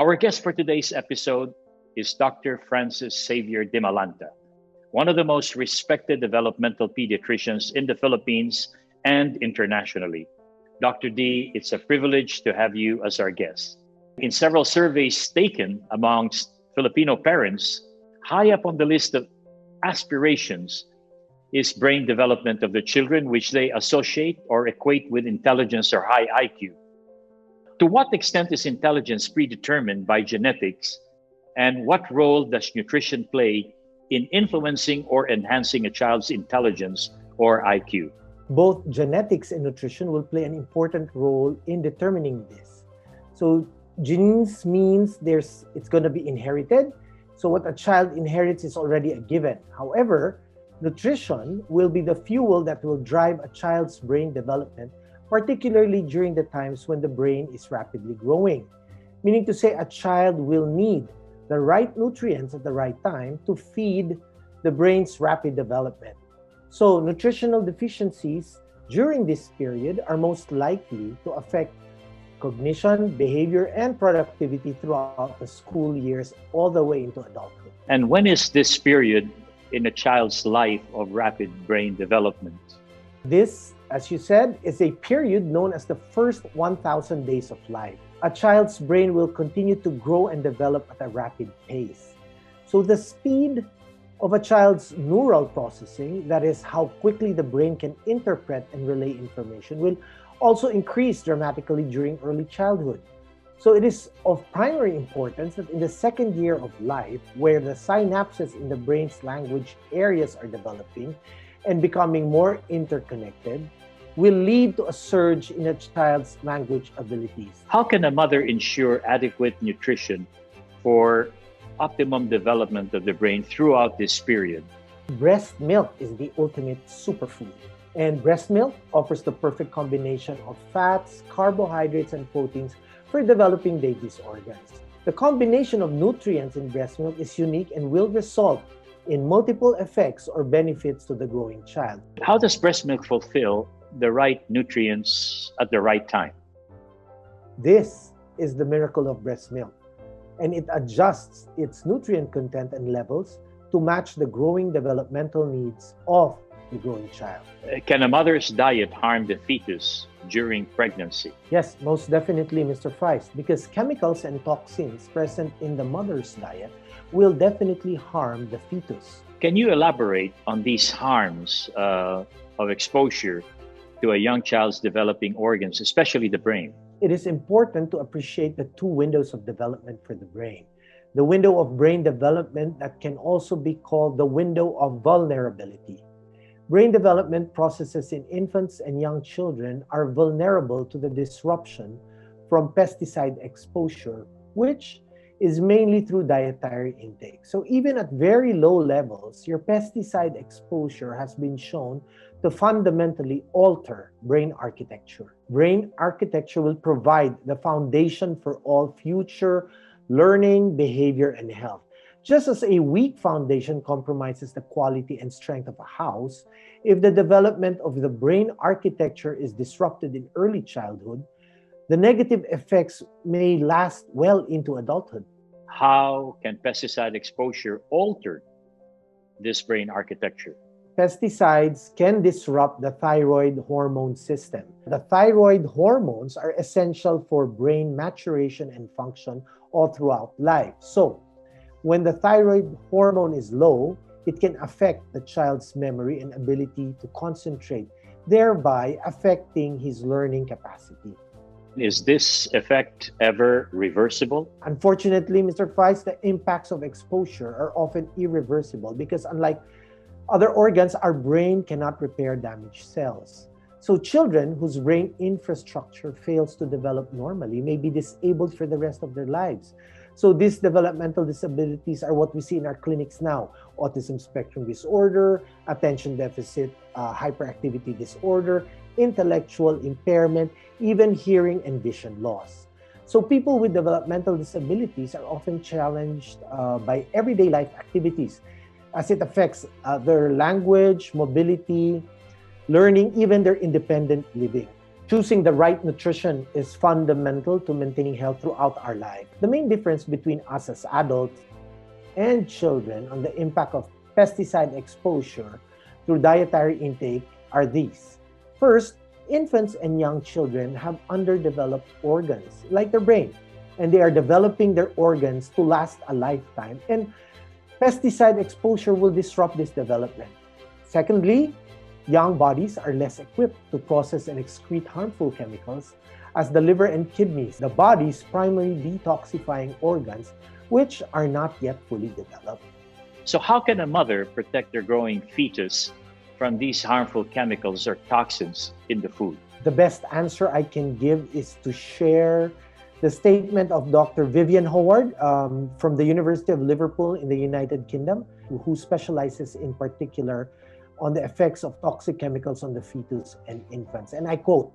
Our guest for today's episode is Dr. Francis Xavier Dimalanta, one of the most respected developmental pediatricians in the Philippines and internationally. Dr. D, it's a privilege to have you as our guest. In several surveys taken amongst Filipino parents, high up on the list of aspirations is brain development of the children, which they associate or equate with intelligence or high IQ. To what extent is intelligence predetermined by genetics, and what role does nutrition play in influencing or enhancing a child's intelligence or IQ? Both genetics and nutrition will play an important role in determining this. So genes means it's going to be inherited. So what a child inherits is already a given. However, nutrition will be the fuel that will drive a child's brain development, particularly during the times when the brain is rapidly growing. Meaning to say, a child will need the right nutrients at the right time to feed the brain's rapid development. So nutritional deficiencies during this period are most likely to affect cognition, behavior, and productivity throughout the school years all the way into adulthood. And when is this period in a child's life of rapid brain development? This, as you said, is a period known as the first 1,000 days of life. A child's brain will continue to grow and develop at a rapid pace. So the speed of a child's neural processing, that is how quickly the brain can interpret and relay information, will also increase dramatically during early childhood. So it is of primary importance that in the second year of life, where the synapses in the brain's language areas are developing and becoming more interconnected, will lead to a surge in a child's language abilities. How can a mother ensure adequate nutrition for optimum development of the brain throughout this period? Breast milk is the ultimate superfood. And breast milk offers the perfect combination of fats, carbohydrates, and proteins for developing baby's organs. The combination of nutrients in breast milk is unique and will result in multiple effects or benefits to the growing child. How does breast milk fulfill the right nutrients at the right time? This is the miracle of breast milk, and it adjusts its nutrient content and levels to match the growing developmental needs of the growing child. Can a mother's diet harm the fetus during pregnancy? Yes, most definitely, Mr. Price, because chemicals and toxins present in the mother's diet will definitely harm the fetus. Can you elaborate on these harms of exposure to a young child's developing organs, especially the brain? It is important to appreciate the two windows of development for the brain. The window of brain development that can also be called the window of vulnerability. Brain development processes in infants and young children are vulnerable to the disruption from pesticide exposure, which is mainly through dietary intake. So even at very low levels, your pesticide exposure has been shown to fundamentally alter brain architecture. Brain architecture will provide the foundation for all future learning, behavior, and health. Just as a weak foundation compromises the quality and strength of a house, if the development of the brain architecture is disrupted in early childhood, the negative effects may last well into adulthood. How can pesticide exposure alter this brain architecture? Pesticides can disrupt the thyroid hormone system. The thyroid hormones are essential for brain maturation and function all throughout life. So, when the thyroid hormone is low, it can affect the child's memory and ability to concentrate, thereby affecting his learning capacity. Is this effect ever reversible? Unfortunately, Mr. Price, the impacts of exposure are often irreversible because unlike other organs, our brain cannot repair damaged cells. So children whose brain infrastructure fails to develop normally may be disabled for the rest of their lives. So these developmental disabilities are what we see in our clinics now: autism spectrum disorder, attention deficit hyperactivity disorder, intellectual impairment, even hearing and vision loss. So people with developmental disabilities are often challenged by everyday life activities as it affects their language, mobility, learning, even their independent living. Choosing the right nutrition is fundamental to maintaining health throughout our life. The main difference between us as adults and children on the impact of pesticide exposure through dietary intake are these. First, infants and young children have underdeveloped organs, like their brain, and they are developing their organs to last a lifetime, and pesticide exposure will disrupt this development. Secondly, young bodies are less equipped to process and excrete harmful chemicals as the liver and kidneys, the body's primary detoxifying organs, which are not yet fully developed. So, how can a mother protect their growing fetus from these harmful chemicals or toxins in the food? The best answer I can give is to share the statement of Dr. Vivian Howard from the University of Liverpool in the United Kingdom, who specializes in particular on the effects of toxic chemicals on the fetus and infants. And I quote,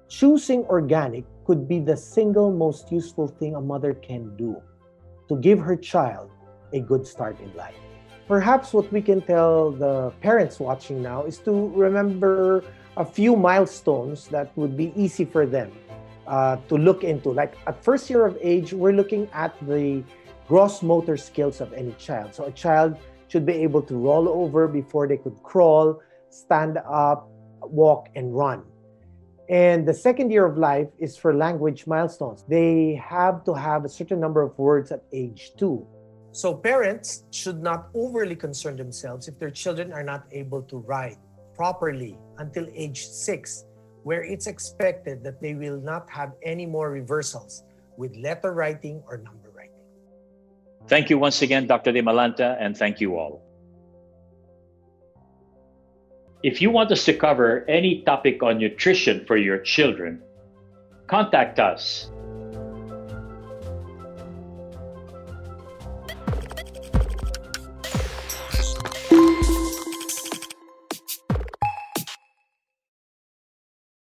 "Choosing organic could be the single most useful thing a mother can do to give her child a good start in life." Perhaps what we can tell the parents watching now is to remember a few milestones that would be easy for them to look into. Like at first year of age, we're looking at the gross motor skills of any child. So a child should be able to roll over before they could crawl, stand up, walk, and run. And the second year of life is for language milestones. They have to have a certain number of words at age 2. So parents should not overly concern themselves if their children are not able to write properly until age 6, where it's expected that they will not have any more reversals with letter writing or number writing. Thank you once again, Dr. Dimalanta, and thank you all. If you want us to cover any topic on nutrition for your children, contact us